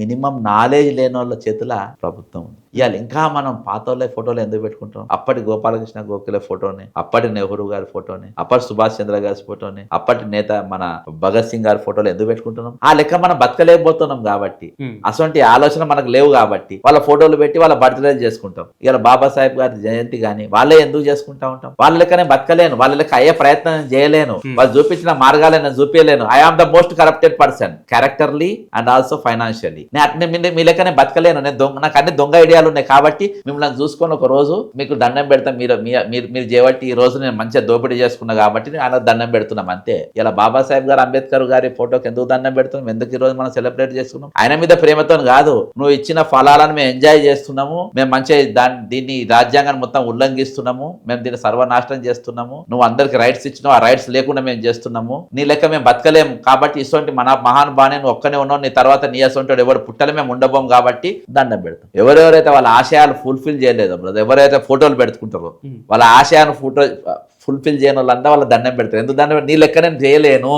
Minimum knowledge లేని వాళ్ళ చేతుల ప్రభుత్వం ఉంది. ఇవాళ ఇంకా మనం పాత వాళ్ళ ఫోటోలు ఎందుకు పెట్టుకుంటాం? అప్పటి గోపాలకృష్ణ గోఖలే ఫోటోని, అప్పటి నెహ్రూ గారి ఫోటోని, అప్పటి సుభాష్ చంద్ర గారి ఫోటోని, అప్పటి నేత మన భగత్ సింగ్ గారి ఫోటోలు ఎందుకు పెట్టుకుంటున్నాం? ఆ లెక్క మనం బతకలేకపోతున్నాం కాబట్టి, అటువంటి ఆలోచన మనకు లేవు కాబట్టి వాళ్ళ ఫోటోలు పెట్టి వాళ్ళ బర్త్డే చేసుకుంటాం. ఇలా బాబాసాహెబ్ గారి జయంతి కానీ వాళ్ళే ఎందుకు చేసుకుంటా ఉంటాం? వాళ్ళ లెక్కనే బతకలేను, వాళ్ళ లెక్క అయ్యే ప్రయత్నం చేయలేను, వాళ్ళు చూపించిన మార్గాలను చూపించలేను. I am the most corrupted person characterly and also financially. నేను మీ లెక్కనే బతకలేను, నాకు అన్ని దొంగ ఐడియాలు ఉన్నాయి కాబట్టి మిమ్మల్ని చూసుకొని ఒక రోజు మీకు దండం పెడతాం. మీరు చేయబట్టి ఈ రోజు నేను మంచిగా దోపిడీ చేసుకున్నా కాబట్టి ఆయన దండం పెడుతున్నాం అంతే. ఇలా బాబాసాహెబ్ గారు అంబేద్కర్ గారి ఫోటోకి ఎందుకు దండం పెడుతున్నాం? ఎందుకు ఈ రోజు మనం సెలబ్రేట్ చేసుకున్నాం? ఆయన మీద ప్రేమతో కాదు, నువ్వు ఇచ్చిన ఫలాలను మేము ఎంజాయ్ చేస్తున్నాము, మేము మంచిగా దీన్ని రాజ్యాంగాన్ని మొత్తం ఉల్లంఘిస్తున్నాము, మేము దీన్ని సర్వనాశనం చేస్తున్నాము, నువ్వు అందరికి రైట్స్ ఇచ్చినావు, ఆ రైట్స్ లేకుండా మేము చేస్తున్నాము, నీ లెక్క మేము బతకలేము కాబట్టి ఇటువంటి మన మహానుభాని నువ్వు ఒక్కనే ఉన్నావు, నీ తర్వాత నీ అసొంటి ఎవరు పుట్టలే మేము ఉండబోం కాబట్టి దండం పెడతాం. ఎవరెవరైతే వాళ్ళ ఆశయాలు ఫుల్ఫిల్ చేయలేదో, ఎవరైతే ఫోటోలు పెట్టుకుంటారో వాళ్ళ ఆశయాన్ని ఫుల్ఫిల్ చేయని వాళ్ళంతా వాళ్ళ దండం పెడతారు. ఎందుకు దండం? నీ లెక్క నేను చేయలేను.